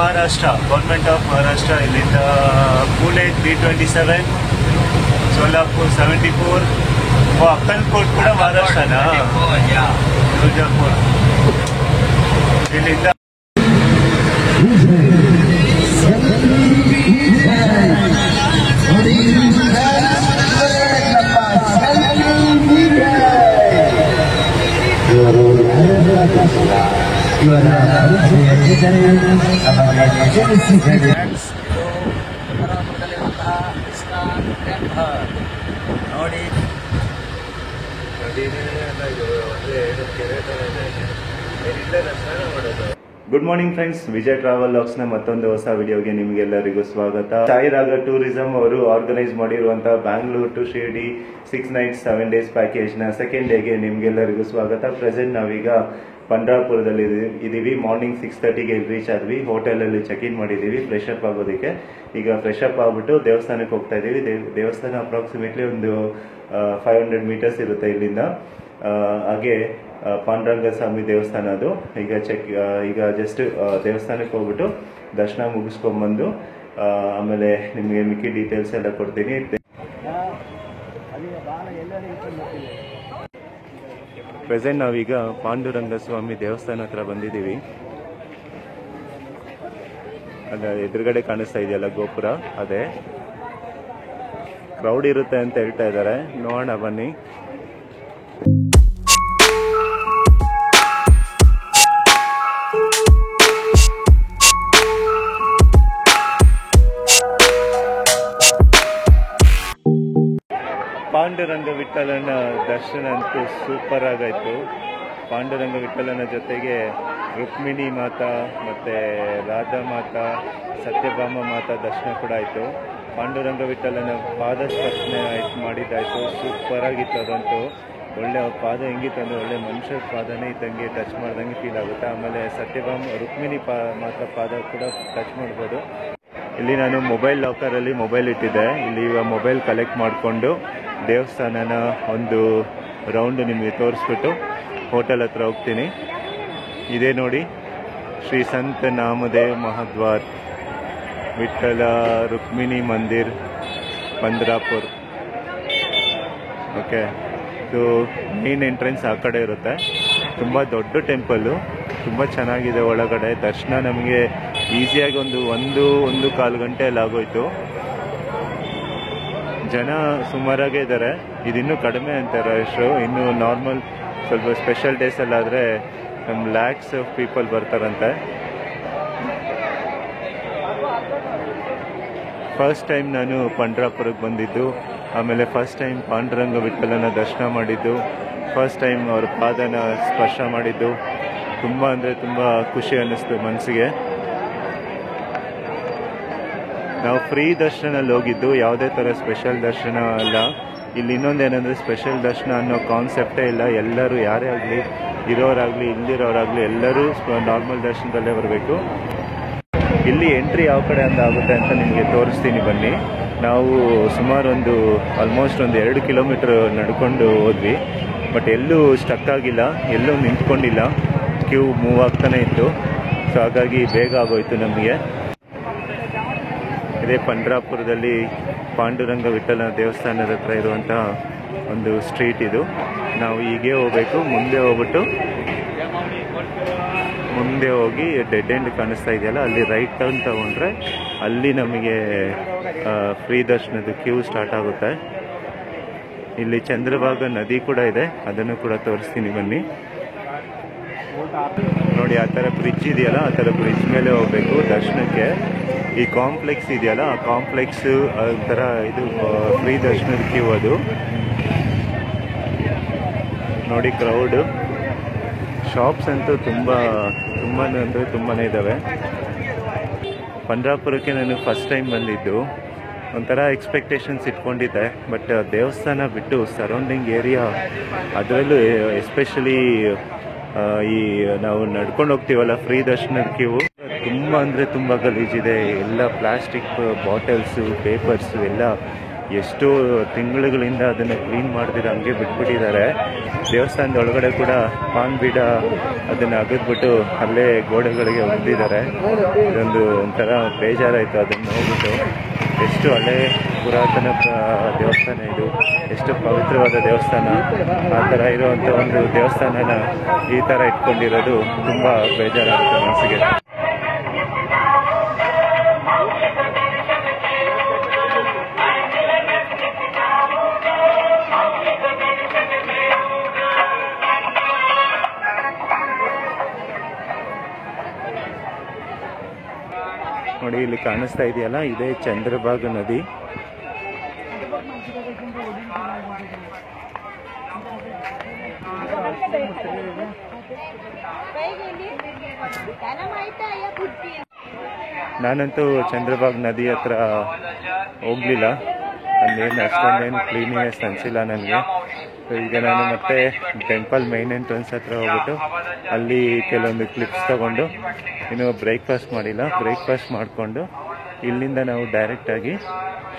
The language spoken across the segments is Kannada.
Maharashtra, government of Maharashtra. ಇಲ್ಲಿಂದ ಪುಣೆ 327, ಸೋಲಾಪುರ್ 74. ಅಕ್ಕಲ್ಕೋಟ್ ಕೂಡ ಮಹಾರಾಷ್ಟ್ರನಾ? ತುಳಜಾಪುರ್. ಇಲ್ಲಿಂದ ನೋಡಿ good morning friends, Vijay travel logs ನ ಮತ್ತೊಂದು ಹೊಸ ವಿಡಿಯೋಗೆ ನಿಮಗೆಲ್ಲರಿಗೂ ಸ್ವಾಗತ. ಸಾಯಿ ರಾಗ ಟೂರಿಸಂ ಅವರು ಆರ್ಗನೈಸ್ ಮಾಡಿರುವಂತಹ Bangalore to Shirdi 6 nights 7 days package ನ ಸೆಕೆಂಡ್ ಡೇಗೆ ನಿಮ್ಗೆಲ್ಲರಿಗೂ ಸ್ವಾಗತ. ಪ್ರೆಸೆಂಟ್ ನಾವೀಗ ಪಂಡ್ರಾಪುರದಲ್ಲಿ ಇದೀವಿ. ಮಾರ್ನಿಂಗ್ 6:30ಗೆ ರೀಚ್ ಆದ್ವಿ. ಹೋಟೆಲಲ್ಲಿ ಚೆಕ್ ಇನ್ ಮಾಡಿದೀವಿ ಫ್ರೆಶ್ ಅಪ್ ಆಗೋದಕ್ಕೆ. ಈಗ ಫ್ರೆಶ್ ಅಪ್ ಆಗ್ಬಿಟ್ಟು ದೇವಸ್ಥಾನಕ್ಕೆ ಹೋಗ್ತಾ ಇದೀವಿ. ದೇವಸ್ಥಾನ ಅಪ್ರಾಕ್ಸಿಮೇಟ್ಲಿ ಒಂದು 500 meters ಇರುತ್ತೆ ಇಲ್ಲಿಂದ. ಹಾಗೆ ಪಾಂಡುರಂಗ ಸ್ವಾಮಿ ದೇವಸ್ಥಾನ ಅದು. ಈಗ ಜಸ್ಟ್ ದೇವಸ್ಥಾನಕ್ಕೆ ಹೋಗ್ಬಿಟ್ಟು ದರ್ಶನ ಮುಗಿಸ್ಕೊಂಡ್ಬಂದು ಆಮೇಲೆ ನಿಮಗೆ ಮಿಕ್ಕಿ ಡೀಟೇಲ್ಸ್ ಎಲ್ಲ ಕೊಡ್ತೀನಿ. ಪ್ರೆಸೆಂಟ್ ನಾವೀಗ ಪಾಂಡುರಂಗ ಸ್ವಾಮಿ ದೇವಸ್ಥಾನ ಹತ್ರ ಬಂದಿದ್ದೀವಿ. ಅಲ್ಲ, ಎದುರುಗಡೆ ಕಾಣಿಸ್ತಾ ಇದೆಯಲ್ಲ ಗೋಪುರ, ಅದೇ. ಕ್ರೌಡ್ ಇರುತ್ತೆ ಅಂತ ಹೇಳ್ತಾ ಇದ್ದಾರೆ, ನೋಡೋಣ ಬನ್ನಿ. ಪಾಂಡುರಂಗ ವಿಠಲನ ದರ್ಶನ ಅಂತೂ ಸೂಪರ್ ಆಗಾಯ್ತು. ಪಾಂಡುರಂಗ ವಿಠಲನ ಜೊತೆಗೆ ರುಕ್ಮಿಣಿ ಮಾತಾ ಮತ್ತು ರಾಧಾ ಮಾತಾ, ಸತ್ಯಭಾಮ ಮಾತಾ ದರ್ಶನ ಕೂಡ ಆಯಿತು. ಪಾಂಡುರಂಗ ವಿಠಲನ ಪಾದ ಸ್ಪರ್ಶನೆ ಮಾಡಿದ್ದಾಯಿತು. ಸೂಪರ್ ಆಗಿತ್ತು ಅದಂತೂ. ಒಳ್ಳೆ ಪಾದ ಹೆಂಗಿತ್ತು ಅಂದರೆ ಒಳ್ಳೆ ಮನುಷ್ಯರ ಪಾದನೇ ಇದ್ದಂಗೆ, ಟಚ್ ಮಾಡ್ದಂಗೆ ಫೀಲ್ ಆಗುತ್ತೆ. ಆಮೇಲೆ ಸತ್ಯಭಾಮ ರುಕ್ಮಿಣಿ ಮಾತಾ ಪಾದ ಕೂಡ ಟಚ್ ಮಾಡ್ಬೋದು. ಇಲ್ಲಿ ನಾನು ಮೊಬೈಲ್ ಲಾಕರಲ್ಲಿ ಮೊಬೈಲ್ ಇಟ್ಟಿದ್ದೆ. ಇಲ್ಲಿ ಇವಾಗ ಮೊಬೈಲ್ ಕಲೆಕ್ಟ್ ಮಾಡಿಕೊಂಡು ದೇವಸ್ಥಾನನ ಒಂದು ರೌಂಡ್ ನಿಮಗೆ ತೋರಿಸ್ಬಿಟ್ಟು ಹೋಟೆಲ್ ಹತ್ರ ಹೋಗ್ತೀನಿ. ಇದೇ ನೋಡಿ, ಶ್ರೀ ಸಂತ ನಾಮದೇವ್ ಮಹಾದ್ವಾರ್ ವಿಠಲ ರುಕ್ಮಿಣಿ ಮಂದಿರ್ ಪಂಡ್ರಾಪುರ್. ಓಕೆ, ಇದು ಮೇನ್ ಎಂಟ್ರೆನ್ಸ್ ಆ ಕಡೆ ಇರುತ್ತೆ. ತುಂಬ ದೊಡ್ಡ ಟೆಂಪಲ್ಲು, ತುಂಬ ಚೆನ್ನಾಗಿದೆ. ಒಳಗಡೆ ದರ್ಶನ ನಮಗೆ ಈಸಿಯಾಗಿ ಒಂದು ಕಾಲು ಗಂಟೆಯಲ್ಲಿ ಆಗೋಯ್ತು. ಜನ ಸುಮಾರಾಗೇ ಇದ್ದಾರೆ. ಇದಿನ್ನೂ ಕಡಿಮೆ ಅಂತಾರೆ ಅಷ್ಟು. ಇನ್ನು ನಾರ್ಮಲ್ ಸ್ವಲ್ಪ ಸ್ಪೆಷಲ್ ಡೇಸಲ್ಲಾದರೆ ನಮ್ಮ ಲ್ಯಾಕ್ಸ್ ಆಫ್ ಪೀಪಲ್ ಬರ್ತಾರಂತೆ. ಫಸ್ಟ್ ಟೈಮ್ ನಾನು ಪಂಡ್ರಾಪುರಕ್ಕೆ ಬಂದಿದ್ದು, ಆಮೇಲೆ ಫಸ್ಟ್ ಟೈಮ್ ಪಾಂಡುರಂಗ ವಿಠಲನ ದರ್ಶನ ಮಾಡಿದ್ದು, ಫಸ್ಟ್ ಟೈಮ್ ಅವ್ರ ಪಾದನ ಸ್ಪರ್ಶ ಮಾಡಿದ್ದು. ತುಂಬ ಅಂದರೆ ತುಂಬ ಖುಷಿ ಅನ್ನಿಸ್ತು ಮನಸ್ಸಿಗೆ. ನಾವು ಫ್ರೀ ದರ್ಶನಲ್ಲಿ ಹೋಗಿದ್ದು, ಯಾವುದೇ ಥರ ಸ್ಪೆಷಲ್ ದರ್ಶನ ಅಲ್ಲ. ಇಲ್ಲಿ ಇನ್ನೊಂದೇನೆಂದರೆ ಸ್ಪೆಷಲ್ ದರ್ಶನ ಅನ್ನೋ ಕಾನ್ಸೆಪ್ಟೇ ಇಲ್ಲ. ಎಲ್ಲರೂ ಯಾರೇ ಆಗಲಿ, ಇರೋರಾಗಲಿ ಇಲ್ದಿರೋರಾಗಲಿ ಎಲ್ಲರೂ ನಾರ್ಮಲ್ ದರ್ಶನದಲ್ಲೇ ಬರಬೇಕು. ಇಲ್ಲಿ ಎಂಟ್ರಿ ಯಾವ ಕಡೆ ಅಂತ ಆಗುತ್ತೆ ಅಂತ ನಿಮಗೆ ತೋರಿಸ್ತೀನಿ ಬನ್ನಿ. ನಾವು ಸುಮಾರು ಆಲ್ಮೋಸ್ಟ್ 2 ಕಿಲೋಮೀಟ್ರ್ ನಡ್ಕೊಂಡು ಹೋದ್ವಿ. ಬಟ್ ಎಲ್ಲೂ ಸ್ಟಕ್ ಆಗಿಲ್ಲ, ಎಲ್ಲೂ ನಿಂತ್ಕೊಂಡಿಲ್ಲ. ಕ್ಯೂ ಮೂವ್ ಆಗ್ತಾನೆ ಇತ್ತು. ಸೊ ಹಾಗಾಗಿ ಬೇಗ ಆಗೋಯ್ತು ನಮಗೆ. ಇದೇ ಪಂಡ್ರಾಪುರದಲ್ಲಿ ಪಾಂಡುರಂಗ ವಿಠಲ ದೇವಸ್ಥಾನದ ಹತ್ರ ಇರುವಂತಹ ಒಂದು ಸ್ಟ್ರೀಟ್ ಇದು. ನಾವು ಹೀಗೆ ಹೋಗ್ಬೇಕು. ಮುಂದೆ ಹೋಗಿ ಡೆಡ್ ಎಂಡ್ ಕಾಣಿಸ್ತಾ ಇದೆಯಲ್ಲ, ಅಲ್ಲಿ ರೈಟ್ ಟರ್ನ್ ತಗೊಂಡ್ರೆ ಅಲ್ಲಿ ನಮಗೆ ಫ್ರೀ ದರ್ಶನದ ಕ್ಯೂ ಸ್ಟಾರ್ಟ್ ಆಗುತ್ತೆ. ಇಲ್ಲಿ ಚಂದ್ರಭಾಗ ನದಿ ಕೂಡ ಇದೆ, ಅದನ್ನು ಕೂಡ ತೋರಿಸ್ತೀನಿ ಬನ್ನಿ. ನೋಡಿ, ಆ ಥರ ಬ್ರಿಡ್ಜ್ ಇದೆಯಲ್ಲ, ಆ ಥರ ಬ್ರಿಡ್ಜ್ ಮೇಲೆ ಹೋಗ್ಬೇಕು ದರ್ಶನಕ್ಕೆ. ಈ ಕಾಂಪ್ಲೆಕ್ಸ್ ಇದೆಯಲ್ಲ, ಆ ಕಾಂಪ್ಲೆಕ್ಸ್ ಒಂಥರ ಇದು ಫ್ರೀ ದರ್ಶನದ ಕ್ಯೂ ಅದು. ನೋಡಿ ಕ್ರೌಡು. ಶಾಪ್ಸ್ ಅಂತೂ ತುಂಬಾ ಇದ್ದಾವೆ. ಪಂಡ್ರಾಪುರಕ್ಕೆ ನಾನು ಫಸ್ಟ್ ಟೈಮ್ ಬಂದಿದ್ದು. ಒಂಥರ ಎಕ್ಸ್ಪೆಕ್ಟೇಷನ್ಸ್ ಇಟ್ಕೊಂಡಿದ್ದೆ. ಬಟ್ ದೇವಸ್ಥಾನ ಬಿಟ್ಟು ಸರೌಂಡಿಂಗ್ ಏರಿಯಾ, ಅದರಲ್ಲೂ ಎಸ್ಪೆಷಲಿ ಈ ನಾವು ನಡ್ಕೊಂಡು ಹೋಗ್ತೀವಲ್ಲ ಫ್ರೀ ದರ್ಶನದ ಕ್ಯೂ, ತುಂಬ ಅಂದರೆ ತುಂಬ ಗಲೀಜಿದೆ. ಎಲ್ಲ ಪ್ಲಾಸ್ಟಿಕ್ ಬಾಟಲ್ಸು, ಪೇಪರ್ಸು ಎಲ್ಲ ಎಷ್ಟು ತಿಂಗಳುಗಳಿಂದ ಅದನ್ನು ಕ್ಲೀನ್ ಮಾಡ್ದಿರ ಹಂಗೆ ಬಿಟ್ಬಿಟ್ಟಿದ್ದಾರೆ. ದೇವಸ್ಥಾನದ ಒಳಗಡೆ ಕೂಡ ಪಾನ್ ಬೀಡ ಅದನ್ನು ಅಗದ್ಬಿಟ್ಟು ಅಲ್ಲೇ ಗೋಡೆಗಳಿಗೆ ಹೊಡೆದಿದ್ದಾರೆ. ಇದೊಂದು ಒಂಥರ ಬೇಜಾರಾಯಿತು ಅದನ್ನು ನೋಡ್ಬಿಟ್ಟು. ಎಷ್ಟು ಹಳೆ ಪುರಾತನ ದೇವಸ್ಥಾನ ಇದು, ಎಷ್ಟು ಪವಿತ್ರವಾದ ದೇವಸ್ಥಾನ. ಆ ಥರ ಇರುವಂಥ ಒಂದು ದೇವಸ್ಥಾನನ ಈ ಥರ ಇಟ್ಕೊಂಡಿರೋದು ತುಂಬ ಬೇಜಾರಾಗುತ್ತೆ ಮನಸ್ಸಿಗೆ. ನೋಡಿ ಇಲ್ಲಿ ಕಾಣಿಸ್ತಾ ಇದೆಯಲ್ಲ, ಇದೇ ಚಂದ್ರಭಾಗ ನದಿ. ನಾನಂತೂ ಚಂದ್ರಭಾಗ ನದಿ ಹತ್ರ ಹೋಗ್ಲಿಲ್ಲ, ಅಲ್ಲೇನು ಅಷ್ಟೊಂದೇನು ಕ್ಲೀನಿನೆಸ್ ಅನಿಸಿಲ್ಲ ನನಗೆ. ಈಗ ನಾನು ಮತ್ತೆ ಟೆಂಪಲ್ ಮೈನ್ ಎಂಟ್ರೆನ್ಸ್ ಹತ್ರ ಹೋಗ್ಬಿಟ್ಟು ಅಲ್ಲಿ ಕೆಲವೊಂದು ಕ್ಲಿಪ್ಸ್ ತಗೊಂಡು, ಇನ್ನು ಬ್ರೇಕ್ಫಾಸ್ಟ್ ಮಾಡಿಲ್ಲ, ಬ್ರೇಕ್ಫಾಸ್ಟ್ ಮಾಡಿಕೊಂಡು ಇಲ್ಲಿಂದ ನಾವು ಡೈರೆಕ್ಟಾಗಿ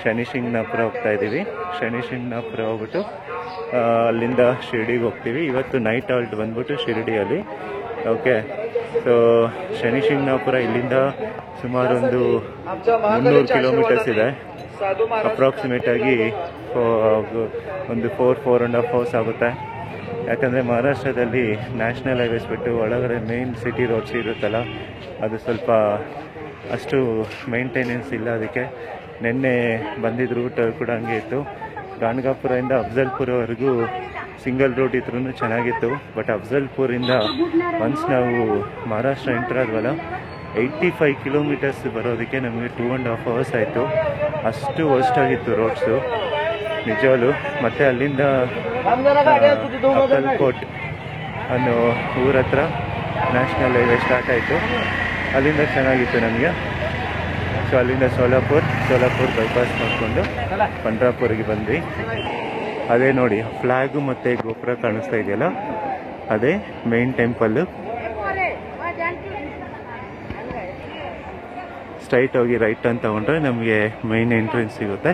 ಶನಿಶಿಂಗ್ನಾಪುರ ಹೋಗ್ತಾ ಇದ್ದೀವಿ. ಶನಿಶಿಂಗ್ನಾಪುರ ಹೋಗ್ಬಿಟ್ಟು ಅಲ್ಲಿಂದ ಶಿರ್ಡಿಗೆ ಹೋಗ್ತೀವಿ. ಇವತ್ತು ನೈಟ್ ಹಾಲ್ಟ್ ಬಂದ್ಬಿಟ್ಟು ಶಿರ್ಡಿಯಲ್ಲಿ. ಓಕೆ, ಸೊ ಶನಿಶಿಂಗ್ನಾಪುರ ಇಲ್ಲಿಂದ ಸುಮಾರು ಒಂದು 300 ಕಿಲೋಮೀಟರ್ಸ್ ಇದೆ. ಅಪ್ರಾಕ್ಸಿಮೇಟ್ ಆಗಿ ಒಂದು 4.5 ಅವರ್ಸ್ ಆಗುತ್ತೆ. ಯಾಕಂದರೆ ಮಹಾರಾಷ್ಟ್ರದಲ್ಲಿ ನ್ಯಾಷನಲ್ ಹೈವೇಸ್ ಬಿಟ್ಟು ಒಳಗಡೆ ಮೇನ್ ಸಿಟಿ ರೋಡ್ಸ್ ಇರುತ್ತಲ್ಲ, ಅದು ಸ್ವಲ್ಪ ಅಷ್ಟು ಮೇಂಟೆನೆನ್ಸ್ ಇಲ್ಲ. ಅದಕ್ಕೆ ನಿನ್ನೆ ಬಂದಿದ್ದ ರೂಟ್ ಕೂಡ ಹಂಗೆ ಇತ್ತು. ಗಾಣಗಾಪುರದಿಂದ ಅಫ್ಜಲ್ಪುರವರೆಗೂ ಸಿಂಗಲ್ ರೂಟ್ ಇದ್ರೂ ಚೆನ್ನಾಗಿತ್ತು. ಬಟ್ ಅಫ್ಜಲ್ಪುರಿಂದ ಒನ್ಸ್ ನಾವು ಮಹಾರಾಷ್ಟ್ರ ಎಂಟರ್ ಆದ್ವಲ್ಲ, 85 ಕಿಲೋಮೀಟರ್ಸ್ ಬರೋದಕ್ಕೆ ನಮಗೆ 2.5 ಅವರ್ಸ್ ಆಯಿತು. ಅಷ್ಟು ವರ್ಸ್ಟ್ ಆಗಿತ್ತು ರೋಡ್ಸು ನಿಜವಾಗ್ಲು. ಮತ್ತು ಅಲ್ಲಿಂದ ಅಕ್ಕಲ್ಕೋಟ್ ಅನ್ನೋ ಊರ ಹತ್ರ ನ್ಯಾಷನಲ್ ಹೈವೇ ಸ್ಟಾರ್ಟ್ ಆಯಿತು. ಅಲ್ಲಿಂದ ಚೆನ್ನಾಗಿತ್ತು ನಮಗೆ. ಸೊ ಅಲ್ಲಿಂದ ಸೋಲಾಪುರ್ ಬೈಪಾಸ್ ಮಾಡಿಕೊಂಡು ಪಂಡ್ರಾಪುರಿಗೆ ಬಂದ್ವಿ. ಅದೇ ನೋಡಿ ಫ್ಲ್ಯಾಗು ಮತ್ತು ಗೋಪುರ ಕಾಣಿಸ್ತಾ ಇದೆಯಲ್ಲ, ಅದೇ ಮೇನ್ ಟೆಂಪಲ್ಲು. ಸ್ಟ್ರೈಟ್ ಹೋಗಿ ರೈಟ್ ಅಂತ ತಗೊಂಡ್ರೆ ನಮಗೆ ಮೇನ್ ಎಂಟ್ರೆನ್ಸ್ ಸಿಗುತ್ತೆ.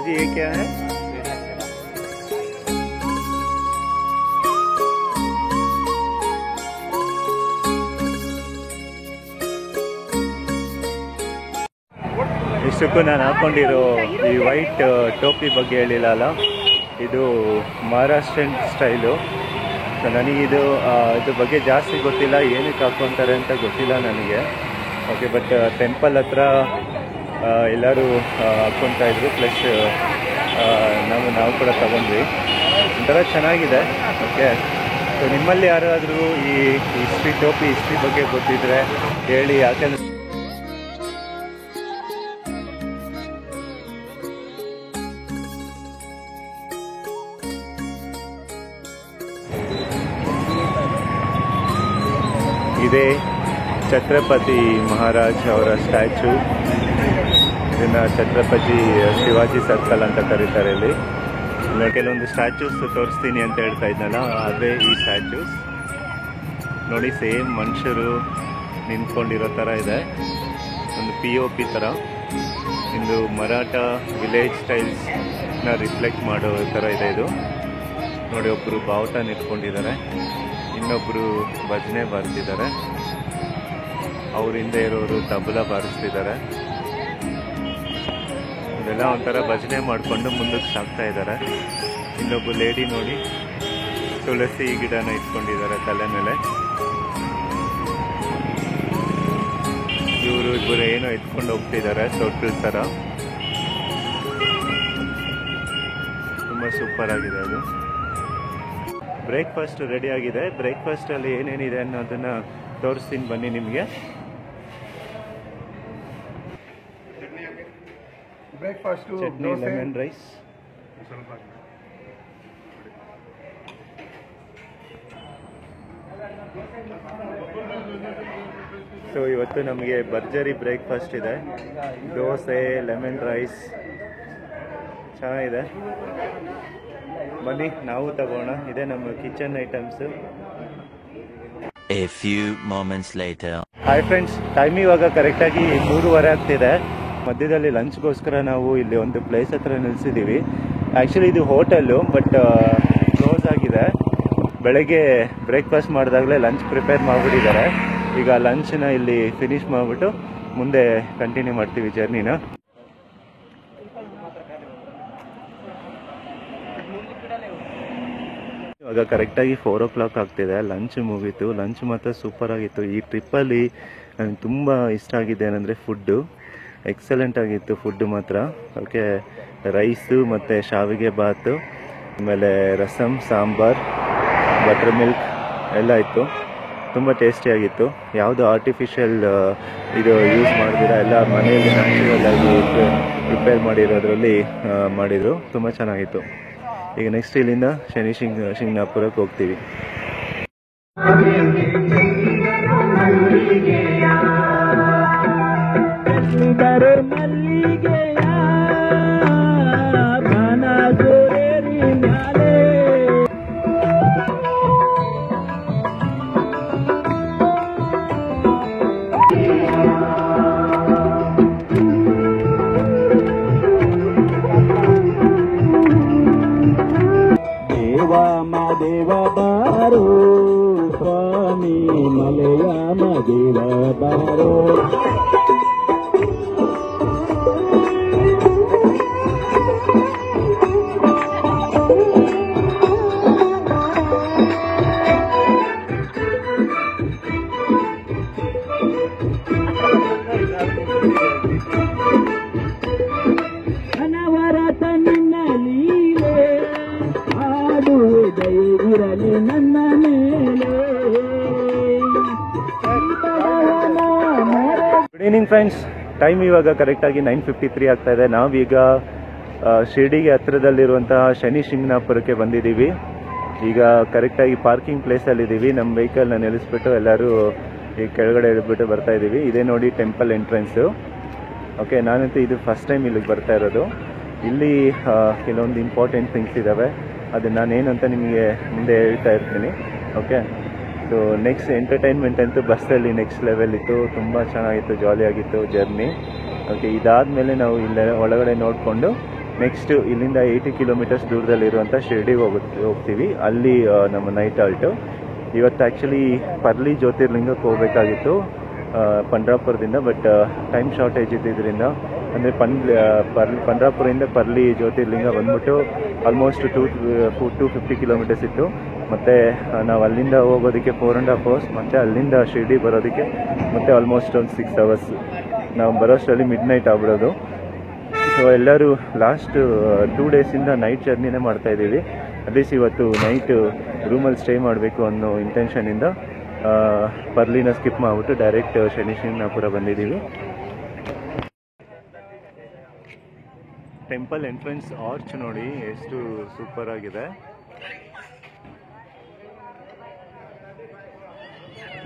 जी ये क्या है? ಇಷ್ಟಕ್ಕೂ ನಾನು ಹಾಕೊಂಡಿರೋ ಈ ವೈಟ್ ಟೋಪಿ ಬಗ್ಗೆ ಹೇಳಿಲ್ಲ ಅಲ್ಲ, ಇದು ಮಹಾರಾಷ್ಟ್ರನ್ ಸ್ಟೈಲು. ಸೊ ನನಗಿದು ಇದ್ರ ಬಗ್ಗೆ ಜಾಸ್ತಿ ಗೊತ್ತಿಲ್ಲ, ಏನಕ್ಕೆ ಹಾಕ್ಕೊತಾರೆ ಅಂತ ಗೊತ್ತಿಲ್ಲ ನನಗೆ. ಓಕೆ, ಬಟ್ ಟೆಂಪಲ್ ಹತ್ರ ಎಲ್ಲರೂ ಹಾಕ್ಕೊತಾ ಇದ್ರು. ಪ್ಲಸ್ ನಾವು ಕೂಡ ತಗೊಂಡ್ವಿ. ಒಂಥರ ಚೆನ್ನಾಗಿದೆ. ಓಕೆ, ಸೊ ನಿಮ್ಮಲ್ಲಿ ಯಾರಾದರೂ ಈ ಹಿಸ್ಟ್ರಿ ಬಗ್ಗೆ ಗೊತ್ತಿದ್ರೆ ಹೇಳಿ. ಯಾಕೆಂದರೆ ಇದೇ ಛತ್ರಪತಿ ಮಹಾರಾಜ್ ಅವರ ಸ್ಟ್ಯಾಚು. ಇದನ್ನು ಛತ್ರಪತಿ ಶಿವಾಜಿ ಸರ್ಕಲ್ ಅಂತ ಕರೀತಾರೆ. ಇಲ್ಲಿ ಕೆಲವೊಂದು ಸ್ಟ್ಯಾಚೂಸ್ ತೋರಿಸ್ತೀನಿ ಅಂತ ಹೇಳ್ತಾ ಇದ್ನಲ್ಲ, ಅದೇ ಈ ಸ್ಟ್ಯಾಚೂಸ್ ನೋಡಿ. ಸೇಮ್ ಮನುಷ್ಯರು ನಿಂತ್ಕೊಂಡಿರೋ ಥರ ಇದೆ, ಒಂದು POP ಥರ. ಇಂದು ಮರಾಠ ವಿಲೇಜ್ ಸ್ಟೈಲ್ಸ್ನ ರಿಫ್ಲೆಕ್ಟ್ ಮಾಡೋ ಥರ ಇದೆ ಇದು ನೋಡಿ. ಒಬ್ಬರು ಬಾವುಟ ನಿಂತ್ಕೊಂಡಿದ್ದಾರೆ, ಇನ್ನೊಬ್ಬರು ಭಜನೆ ಬಾರಿಸಿದ್ದಾರೆ, ಅವರಿಂದ ಇರೋರು ತಬಲ ಬಾರಿಸ್ತಿದ್ದಾರೆ. ಇದೆಲ್ಲ ಒಂಥರ ಭಜನೆ ಮಾಡಿಕೊಂಡು ಮುಂದಕ್ಕೆ ಸಾಗ್ತಾ ಇದ್ದಾರೆ. ಇನ್ನೊಬ್ಬ ಲೇಡಿ ನೋಡಿ ತುಳಸಿ ಗಿಡನ ಇಟ್ಕೊಂಡಿದ್ದಾರೆ ತಲೆ ಮೇಲೆ. ಇಬ್ಬರು ಏನೋ ಎತ್ಕೊಂಡು ಹೋಗ್ತಿದ್ದಾರೆ ತೊಟ್ಟಲ್ ಥರ. ಸೂಪರ್ ಆಗಿದೆ ಅದು. ಬ್ರೇಕ್ಫಾಸ್ಟ್ ರೆಡಿ ಆಗಿದೆ. ಬ್ರೇಕ್ಫಾಸ್ಟಲ್ಲಿ ಏನೇನಿದೆ ಅನ್ನೋದನ್ನು ತೋರಿಸ್ತೀನಿ ಬನ್ನಿ ನಿಮಗೆ. Breakfast chutney, lemon rice, so ಇವತ್ತು ನಮಗೆ ಭರ್ಜರಿ ಬ್ರೇಕ್ಫಾಸ್ಟ್ ಇದೆ. ದೋಸೆ, ಲೆಮನ್ ರೈಸ್ ಚೆನ್ನಾಗಿದೆ. ಬನ್ನಿ ನಾವು ತಗೋಣ. ಇದೆ ನಮ್ಮ kitchen items. A few moments later. Hi friends, time ಇವಾಗ ಕರೆಕ್ಟಾಗಿ 3:30 ಆಗ್ತಿದೆ. ಮಧ್ಯದಲ್ಲಿ ಲಂಚ್ಗೋಸ್ಕರ ನಾವು ಇಲ್ಲಿ ಒಂದು ಪ್ಲೇಸ್ ಹತ್ರ ನಿಲ್ಲಿಸಿದ್ದೀವಿ. ಆ್ಯಕ್ಚುಲಿ ಇದು ಹೋಟೆಲ್ಲು, ಬಟ್ ಕ್ಲೋಸ್ ಆಗಿದೆ. ಬೆಳಗ್ಗೆ ಬ್ರೇಕ್ಫಾಸ್ಟ್ ಮಾಡಿದಾಗಲೇ ಲಂಚ್ ಪ್ರಿಪೇರ್ ಮಾಡಿಬಿಟ್ಟಿದ್ದಾರೆ. ಈಗ ಲಂಚನ್ನ ಇಲ್ಲಿ ಫಿನಿಶ್ ಮಾಡಿಬಿಟ್ಟು ಮುಂದೆ ಕಂಟಿನ್ಯೂ ಮಾಡ್ತೀವಿ ಜರ್ನಿನ. ಇವಾಗ ಕರೆಕ್ಟಾಗಿ 4 o'clock ಆಗ್ತಿದೆ. ಲಂಚ್ ಮುಗೀತು. ಲಂಚ್ ಮಾತ್ರ ಸೂಪರ್ ಆಗಿತ್ತು. ಈ ಟ್ರಿಪ್ಪಲ್ಲಿ ನನಗೆ ತುಂಬ ಇಷ್ಟ ಆಗಿದೆ ಏನಂದರೆ ಫುಡ್ಡು ಎಕ್ಸಲೆಂಟ್ ಆಗಿತ್ತು. ಫುಡ್ಡು ಮಾತ್ರ ಓಕೆ. ರೈಸು ಮತ್ತು ಶಾವಿಗೆ ಬಾತು, ಆಮೇಲೆ ರಸಮ್, ಸಾಂಬಾರ್, ಬಟರ್ ಮಿಲ್ಕ್ ಎಲ್ಲ ಇತ್ತು. ತುಂಬ ಟೇಸ್ಟಿಯಾಗಿತ್ತು. ಯಾವುದು ಆರ್ಟಿಫಿಷಿಯಲ್ ಇದು ಯೂಸ್ ಮಾಡಿದಿರ, ಎಲ್ಲ ಮನೆಯಲ್ಲಿ ನ್ಯಾಚುರಲ್ಲಾಗಿ ಪ್ರಿಪೇರ್ ಮಾಡಿರೋದ್ರಲ್ಲಿ ಮಾಡಿದರು. ತುಂಬ ಚೆನ್ನಾಗಿತ್ತು. ಈಗ ನೆಕ್ಸ್ಟ್ ಇಲ್ಲಿಂದ ಶನಿ ಶಿಂಗ್ನಾಪುರಕ್ಕೆ ಹೋಗ್ತೀವಿ. ದೇವ ಬಾರೋ ಸ್ವಾಮಿ ಮಲಯಾಮ ದೇವ ಬಾರೋ. ಅನವರತ ನಿನ್ನ ಲೀಲೆ ಆಡುವುದೈರಲಿ ನನ್ನ ಮೇಲೆ. Good evening friends. ಟೈಮ್ ಇವಾಗ ಕರೆಕ್ಟಾಗಿ 9:53 ಆಗ್ತಾ ಇದೆ. ನಾವೀಗ ಶಿರ್ಡಿಗೆ ಹತ್ರದಲ್ಲಿರುವಂತಹ ಶನಿ ಶಿಂಗ್ನಾಪುರಕ್ಕೆ ಬಂದಿದ್ದೀವಿ. ಈಗ ಕರೆಕ್ಟಾಗಿ ಪಾರ್ಕಿಂಗ್ ಪ್ಲೇಸಲ್ಲಿದ್ದೀವಿ. ನಮ್ಮ ವೆಹಿಕಲ್ನ ನಿಲ್ಲಿಸ್ಬಿಟ್ಟು ಎಲ್ಲರೂ ಈ ಕೆಳಗಡೆ ಇಳಿದ್ಬಿಟ್ಟು ಬರ್ತಾ ಇದ್ದೀವಿ. ಇದೇ ನೋಡಿ ಟೆಂಪಲ್ ಎಂಟ್ರೆನ್ಸು. ಓಕೆ, ನಾನಂತೂ ಇದು ಫಸ್ಟ್ ಟೈಮ್ ಇಲ್ಲಿಗೆ ಬರ್ತಾ ಇರೋದು. ಇಲ್ಲಿ ಕೆಲವೊಂದು ಇಂಪಾರ್ಟೆಂಟ್ ಥಿಂಗ್ಸ್ ಇದ್ದಾವೆ. ಅದನ್ನು ನಾನೇನಂತ ನಿಮಗೆ ಮುಂದೆ ಹೇಳ್ತಾ ಇರ್ತೀನಿ. ಓಕೆ, ಸೊ ನೆಕ್ಸ್ಟ್ ಎಂಟರ್ಟೈನ್ಮೆಂಟ್ ಅಂತೂ ಬಸ್ಸಲ್ಲಿ ನೆಕ್ಸ್ಟ್ ಲೆವೆಲ್ ಇತ್ತು. ತುಂಬ ಚೆನ್ನಾಗಿತ್ತು, ಜಾಲಿಯಾಗಿತ್ತು ಜರ್ನಿ. ಓಕೆ, ಇದಾದಮೇಲೆ ನಾವು ಇಲ್ಲೇ ಒಳಗಡೆ ನೋಡಿಕೊಂಡು ನೆಕ್ಸ್ಟು ಇಲ್ಲಿಂದ 80 ಕಿಲೋಮೀಟರ್ಸ್ ದೂರದಲ್ಲಿರುವಂಥ ಶಿರ್ಡಿಗೆ ಹೋಗ್ತೀವಿ. ಅಲ್ಲಿ ನಮ್ಮ ನೈಟ್ ಹಾಲ್ಟು. ಇವತ್ತು ಆ್ಯಕ್ಚುಲಿ ಪರ್ಲಿ ಜ್ಯೋತಿರ್ಲಿಂಗಕ್ಕೆ ಹೋಗಬೇಕಾಗಿತ್ತು ಪಂಡ್ರಾಪುರದಿಂದ, ಬಟ್ ಟೈಮ್ ಶಾರ್ಟೇಜ್ ಇದ್ದಿದ್ದರಿಂದ, ಅಂದರೆ ಪಂಡ್ರಾಪುರದಿಂದ ಪರ್ಲಿ ಜ್ಯೋತಿರ್ಲಿಂಗ ಬಂದ್ಬಿಟ್ಟು ಆಲ್ಮೋಸ್ಟ್ 250 ಕಿಲೋಮೀಟರ್ಸ್ ಇತ್ತು. ಮತ್ತು ನಾವು ಅಲ್ಲಿಂದ ಹೋಗೋದಕ್ಕೆ 4.5 hours, ಮತ್ತು ಅಲ್ಲಿಂದ ಶಿರ್ಡಿ ಬರೋದಕ್ಕೆ ಮತ್ತು ಆಲ್ಮೋಸ್ಟ್ ಒಂದು 6 hours. ನಾವು ಬರೋಷ್ಟರಲ್ಲಿ ಮಿಡ್ ನೈಟ್ ಆಗ್ಬಿಡೋದು. ಸೊ ಎಲ್ಲರೂ ಲಾಸ್ಟ್ 2 ಡೇಸಿಂದ ನೈಟ್ ಜರ್ನಿನೇ ಮಾಡ್ತಾಯಿದ್ದೀವಿ. ಅಟ್ಲೀಸ್ಟ್ ಇವತ್ತು ನೈಟು ರೂಮಲ್ಲಿ ಸ್ಟೇ ಮಾಡಬೇಕು ಅನ್ನೋ ಇಂಟೆನ್ಷನಿಂದ ಪರ್ಲಿನ ಸ್ಕಿಪ್ ಮಾಡಿಬಿಟ್ಟು ಡೈರೆಕ್ಟ್ ಶನಿ ಶಿಂಗ್ನಾಪುರ ಬಂದಿದ್ದೀವಿ. ಟೆಂಪಲ್ ಎಂಟ್ರೆನ್ಸ್ ಆರ್ಚ್ ನೋಡಿ ಎಷ್ಟು ಸೂಪರ್ ಆಗಿದೆ.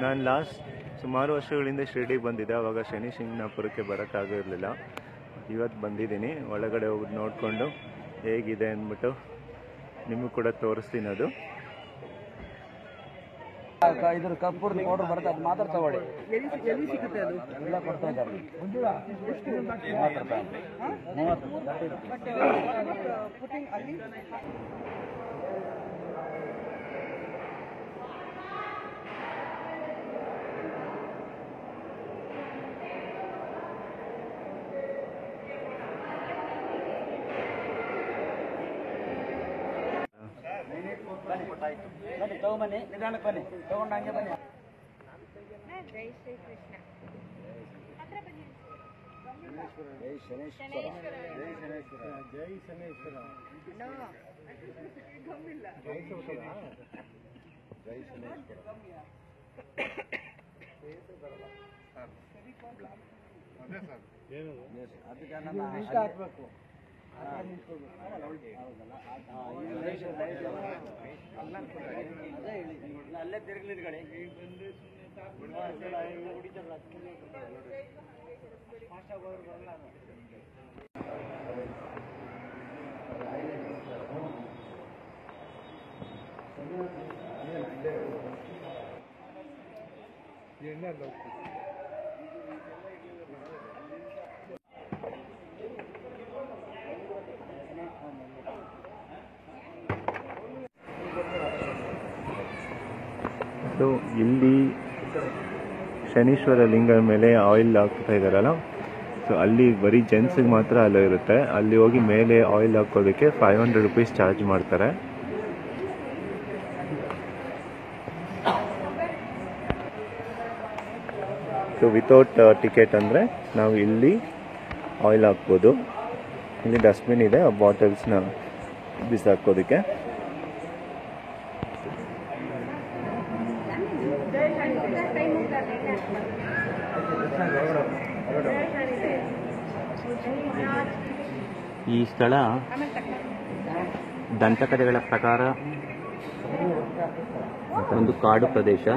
ನಾನು ಲಾಸ್ಟ್ ಸುಮಾರು ವರ್ಷಗಳಿಂದ ಶಿರ್ಡಿಗೆ ಬಂದಿದ್ದೆ. ಆವಾಗ ಶನಿ ಶಿಂಗ್ನಾಪುರಕ್ಕೆ ಬರೋಕ್ಕಾಗಿರಲಿಲ್ಲ. ಇವತ್ತು ಬಂದಿದ್ದೀನಿ. ಒಳಗಡೆ ಹೋಗಿ ನೋಡಿಕೊಂಡು ಹೇಗಿದೆ ಅಂದ್ಬಿಟ್ಟು ನಿಮಗೂ ಕೂಡ ತೋರಿಸ್ತೀನಿ. ಅದು ಇದ್ರ ಕಪ್ಪೂರ್ದು ಪೌಡರ್ ಬರುತ್ತೆ, ಅದು ಮಾತ್ರ ತಗೊಳ್ಳಿ. ಎಲ್ಲಿ ಸಿಗುತ್ತೆ ಅದು? ಎಲ್ಲ ಕೊಡ್ತಾ ಇದ್ದಾರೆ. 30 ರೂಪಾಯಿ. 30. ಬನ್ನಿ ತಗೊಂಬನ್ನಿ, ನಿಧಾನಕ್ಕೆ ಬನ್ನಿ, ತಗೊಂಡು ಹಂಗೆ ಬನ್ನಿ. ಜೈ ಶ್ರೀ ಕೃಷ್ಣ. ಜೈ ಶನೇಶ್ವರ. ಜೈ ಶನೇಶ್ವರ. ಜೈ ಶನೇಶ್ವರ. ಅಲ್ಲೇ ತಿರುಗಿ ನಿಂತ್ಕೊಳ್ಳಿ. ಸೊ ಇಲ್ಲಿ ಶನೀಶ್ವರ ಲಿಂಗ ಮೇಲೆ ಆಯಿಲ್ ಹಾಕ್ತಾ ಇದ್ದಾರಲ್ಲ, ಸೊ ಅಲ್ಲಿ ಬರೀ ಜೆಂಟ್ಸಿಗೆ ಮಾತ್ರ ಅಲ್ಲೋ ಇರುತ್ತೆ. ಅಲ್ಲಿ ಹೋಗಿ ಮೇಲೆ ಆಯಿಲ್ ಹಾಕೋದಕ್ಕೆ 500 rupees ಚಾರ್ಜ್ ಮಾಡ್ತಾರೆ. ಸೊ ವಿತೌಟ್ ಟಿಕೆಟ್ ಅಂದರೆ ನಾವು ಇಲ್ಲಿ ಆಯಿಲ್ ಹಾಕ್ಬೋದು. ಇಲ್ಲಿ ಡಸ್ಟ್ಬಿನ್ ಇದೆ, ಆ ಬಾಟಲ್ಸ್ನ ಬಿಸಾಕೋದಕ್ಕೆ. ಈ ಸ್ಥಳ ದಂತಕಥೆಗಳ ಪ್ರಕಾರ ಒಂದು ಕಾಡು ಪ್ರದೇಶ.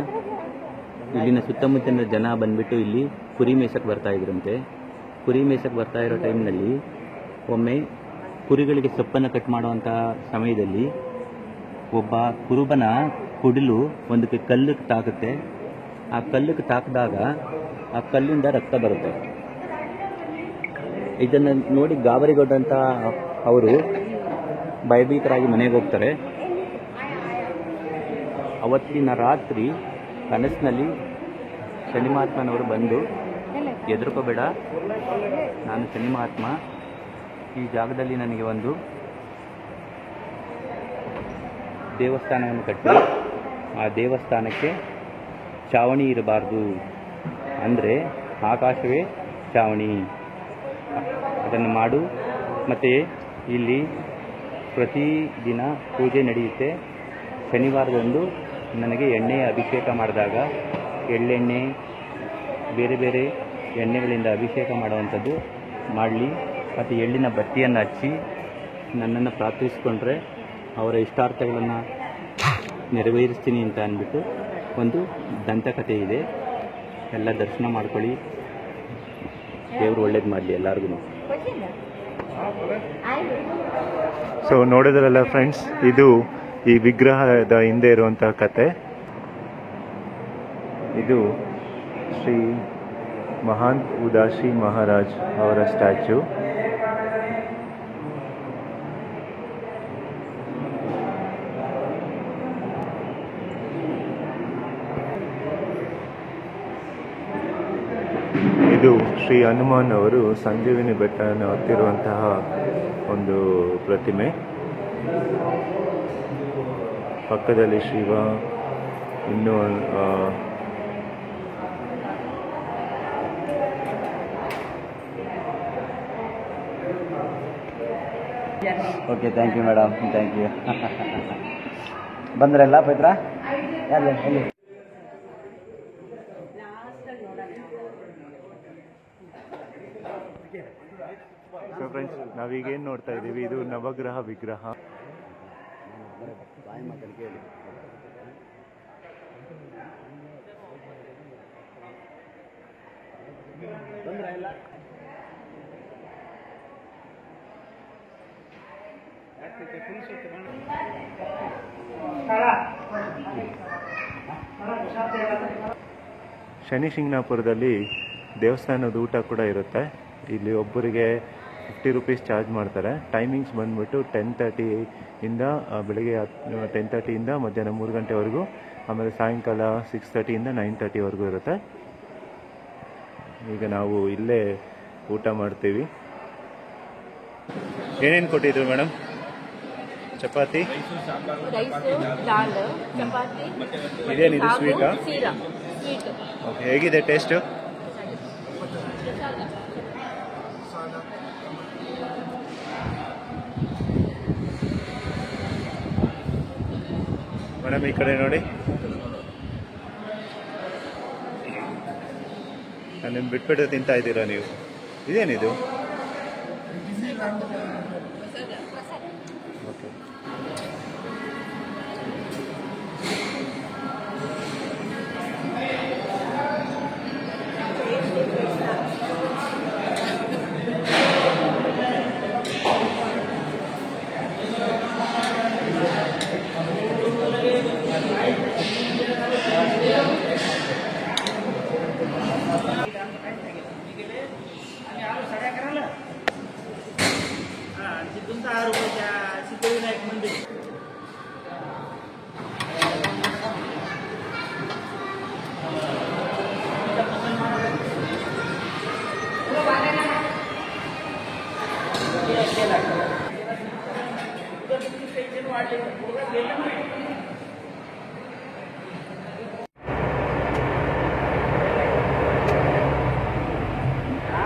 ಇಲ್ಲಿನ ಸುತ್ತಮುತ್ತಲಿನ ಜನ ಬಂದ್ಬಿಟ್ಟು ಇಲ್ಲಿ ಕುರಿ ಮೇಸಕ್ಕೆ ಬರ್ತಾ ಇದ್ರಂತೆ. ಕುರಿ ಮೇಸಕ್ಕೆ ಬರ್ತಾ ಇರೋ ಟೈಮ್ನಲ್ಲಿ ಒಮ್ಮೆ ಕುರಿಗಳಿಗೆ ಸೊಪ್ಪನ್ನು ಕಟ್ ಮಾಡುವಂಥ ಸಮಯದಲ್ಲಿ ಒಬ್ಬ ಕುರುಬನ ಕುಡಿಲು ಒಂದಕ್ಕೆ ಕಲ್ಲಿಗೆ ತಾಕುತ್ತೆ. ಆ ಕಲ್ಲಿಗೆ ತಾಕಿದಾಗ ಆ ಕಲ್ಲಿಂದ ರಕ್ತ ಬರುತ್ತೆ. ಇದನ್ನು ನೋಡಿ ಗಾಬರಿಗೊಂಡಂಥ ಅವರು ಭಯಭೀತರಾಗಿ ಮನೆಗೆ ಹೋಗ್ತಾರೆ. ಅವತ್ತಿನ ರಾತ್ರಿ ಕನಸಿನಲ್ಲಿ ಶನಿ ಮಹಾತ್ಮನವರು ಬಂದು, ಹೆದರ್ಕೋಬೇಡ, ನಾನು ಶನಿ ಮಹಾತ್ಮ, ಈ ಜಾಗದಲ್ಲಿ ನನಗೆ ಒಂದು ದೇವಸ್ಥಾನವನ್ನು ಕಟ್ಟಿ ಆ ದೇವಸ್ಥಾನಕ್ಕೆ ಚಾವಣಿ ಇರಬಾರ್ದು, ಅಂದರೆ ಆಕಾಶವೇ ಚಾವಣಿ, ಅದನ್ನು ಮಾಡು. ಮತ್ತು ಇಲ್ಲಿ ಪ್ರತಿದಿನ ಪೂಜೆ ನಡೆಯುತ್ತೆ. ಶನಿವಾರದಂದು ನನಗೆ ಎಣ್ಣೆಯ ಅಭಿಷೇಕ ಮಾಡಿದಾಗ ಎಳ್ಳೆಣ್ಣೆ ಬೇರೆ ಬೇರೆ ಎಣ್ಣೆಗಳಿಂದ ಅಭಿಷೇಕ ಮಾಡುವಂಥದ್ದು ಮಾಡಲಿ. ಮತ್ತು ಎಳ್ಳಿನ ಬತ್ತಿಯನ್ನು ಹಚ್ಚಿ ನನ್ನನ್ನು ಪ್ರಾರ್ಥಿಸಿಕೊಂಡ್ರೆ ಅವರ ಇಷ್ಟಾರ್ಥಗಳನ್ನು ನೆರವೇರಿಸ್ತೀನಿ ಅಂತ ಅಂದ್ಬಿಟ್ಟು ಒಂದು ದಂತಕಥೆ ಇದೆ. ಎಲ್ಲ ದರ್ಶನ ಮಾಡ್ಕೊಳ್ಳಿ. ದೇವರು ಒಳ್ಳೇದು ಮಾಡಲಿ ಎಲ್ಲರಿಗೂ. ಸೊ ನೋಡಿದ್ರಲ್ಲ ಫ್ರೆಂಡ್ಸ್, ಇದು ಈ ವಿಗ್ರಹದ ಹಿಂದೆ ಇರುವಂಥ ಕತೆ. ಇದು ಶ್ರೀ ಮಹಾಂತ್ ಉದಾಸಿ ಮಹಾರಾಜ್ ಅವರ ಸ್ಟ್ಯಾಚ್ಯೂ. ಇದು ಶ್ರೀ ಹನುಮಾನ್ ಅವರು ಸಂಜೀವಿನಿ ಬೆಟ್ಟವನ್ನು ಹತ್ತಿರುವಂತಹ ಒಂದು ಪ್ರತಿಮೆ. ಪಕ್ಕದಲ್ಲಿ ಶಿವ, ಇನ್ನೂ okay, thank you madam, thank you. ಬಂದ್ರಲ್ಲ ಪವಿತ್ರ? ಹೇಳಿ. ಸೊ ಫ್ರೆಂಡ್ಸ್, ನಾವೀಗೇನು ನೋಡ್ತಾ ಇದ್ದೀವಿ, ಇದು ನವಗ್ರಹ ವಿಗ್ರಹ. ಶನಿಶಿಂಗನಾಪುರದಲ್ಲಿ ದೇವಸ್ಥಾನದ ಊಟ ಕೂಡ ಇರುತ್ತೆ. ಇಲ್ಲಿ ಒಬ್ಬರಿಗೆ 50 rupees ಚಾರ್ಜ್ ಮಾಡ್ತಾರೆ. ಟೈಮಿಂಗ್ಸ್ ಬಂದ್ಬಿಟ್ಟು 10:30 ಬೆಳಗ್ಗೆ 10:30 ಮಧ್ಯಾಹ್ನ 3 ಗಂಟೆವರೆಗೂ, ಆಮೇಲೆ ಸಾಯಂಕಾಲ 6:30 9:30ವರೆಗೂ ಇರುತ್ತೆ. ಈಗ ನಾವು ಇಲ್ಲೇ ಊಟ ಮಾಡ್ತೀವಿ. ಏನೇನು ಕೊಟ್ಟಿದ್ರು ಮೇಡಮ್? ಚಪಾತಿ, ದಾಲ್, ಚಪಾತಿ, ಇದೇನಿದು ಸ್ವೀಟಾ? ಸೀರಾ ಸ್ವೀಟ್. ಓಕೆ, ಹೇಗಿದೆ ಟೇಸ್ಟು? ಮೇಡಮ್ ಈ ಕಡೆ ನೋಡಿ, ನಾನು ಬಿಟ್ಬಿಟ್ಟು ತಿಂತಾ ಇದ್ದೀರಾ ನೀವು? ಇದೇನಿದು? ಓಕೆ.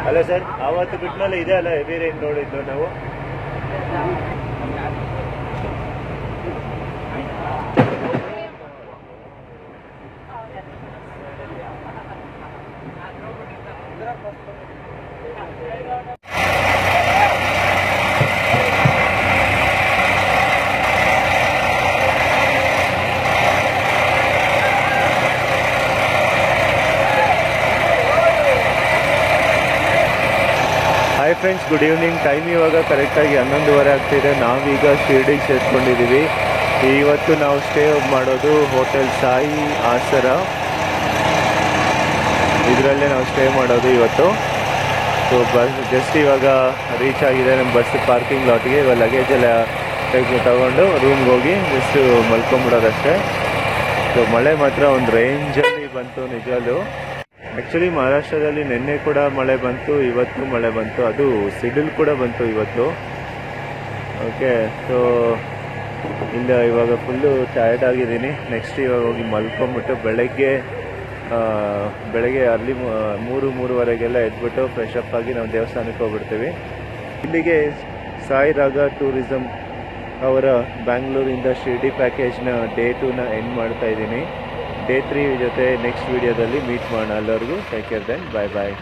ಅಲ್ಲ ಸರ್, ಆವತ್ತು ಬಿಟ್ಮೇಲೆ ಇದೆ ಅಲ್ಲ ಹೆವಿ ರೈನ್ ನೋಡಿದ್ದು ನಾವು. Hi friends, good evening. Time ಇವಾಗ ಕರೆಕ್ಟಾಗಿ 11:30 ಆಗ್ತಿದೆ. ನಾವೀಗ ಶಿರ್ಡಿಗೆ ಸೇರ್ಕೊಂಡಿದ್ದೀವಿ. ಇವತ್ತು ನಾವು ಸ್ಟೇ ಮಾಡೋದು ಹೋಟೆಲ್ ಸಾಯಿ ಆಸರ. ಇದರಲ್ಲೇ ನಾವು ಸ್ಟೇ ಮಾಡೋದು ಇವತ್ತು. ಸೊ ಬಸ್ ಜಸ್ಟ್ ಇವಾಗ ರೀಚ್ ಆಗಿದೆ ನಮ್ಮ ಬಸ್ ಪಾರ್ಕಿಂಗ್ ಲಾಟ್ಗೆ. ಇವಾಗ ಲಗೇಜ್ ಎಲ್ಲ ತಗೊಂಡು ರೂಮ್ಗೆ ಹೋಗಿ ಜಸ್ಟ್ ಮಲ್ಕೊಂಬಿಡೋದಷ್ಟೇ. ಸೊ ಮಳೆ ಮಾತ್ರ ಒಂದು ರೇಂಜಲ್ಲಿ ಬಂತು ನಿಜವೂ. ಆ್ಯಕ್ಚುಲಿ ಮಹಾರಾಷ್ಟ್ರದಲ್ಲಿ ನಿನ್ನೆ ಕೂಡ ಮಳೆ ಬಂತು, ಇವತ್ತು ಮಳೆ ಬಂತು, ಅದು ಸಿಡಿಲು ಕೂಡ ಬಂತು ಇವತ್ತು. ಓಕೆ, ಸೊ ಇಲ್ಲ ಇವಾಗ ಫುಲ್ಲು ಟಯರ್ಡ್ ಆಗಿದ್ದೀನಿ. ನೆಕ್ಸ್ಟ್ ಇವಾಗ ಹೋಗಿ ಮಲ್ಕೊಂಬಿಟ್ಟು ಬೆಳಗ್ಗೆ ಅರ್ಲಿ 3-3:30 ಎದ್ಬಿಟ್ಟು ಫ್ರೆಶ್ ಅಪ್ ಆಗಿ ನಾವು ದೇವಸ್ಥಾನಕ್ಕೆ ಹೋಗ್ಬಿಡ್ತೀವಿ. ಇಲ್ಲಿಗೆ ಸಾಯಿ ರಾಗ ಟೂರಿಸಮ್ ಅವರ ಬ್ಯಾಂಗ್ಳೂರಿಂದ ಶಿರ್ಡಿ ಪ್ಯಾಕೇಜ್ನ ಡೇ 2ನ ಎಂಡ್ ಮಾಡ್ತಾ ಇದ್ದೀನಿ. ಡೇ 3 ಜೊತೆ ನೆಕ್ಸ್ಟ್ ವೀಡಿಯೋದಲ್ಲಿ ಮೀಟ್ ಮಾಡೋಣ. ಎಲ್ಲರಿಗೂ ಟೇಕ್ ಕೇರ್, ದೆನ್ ಬಾಯ್ ಬಾಯ್.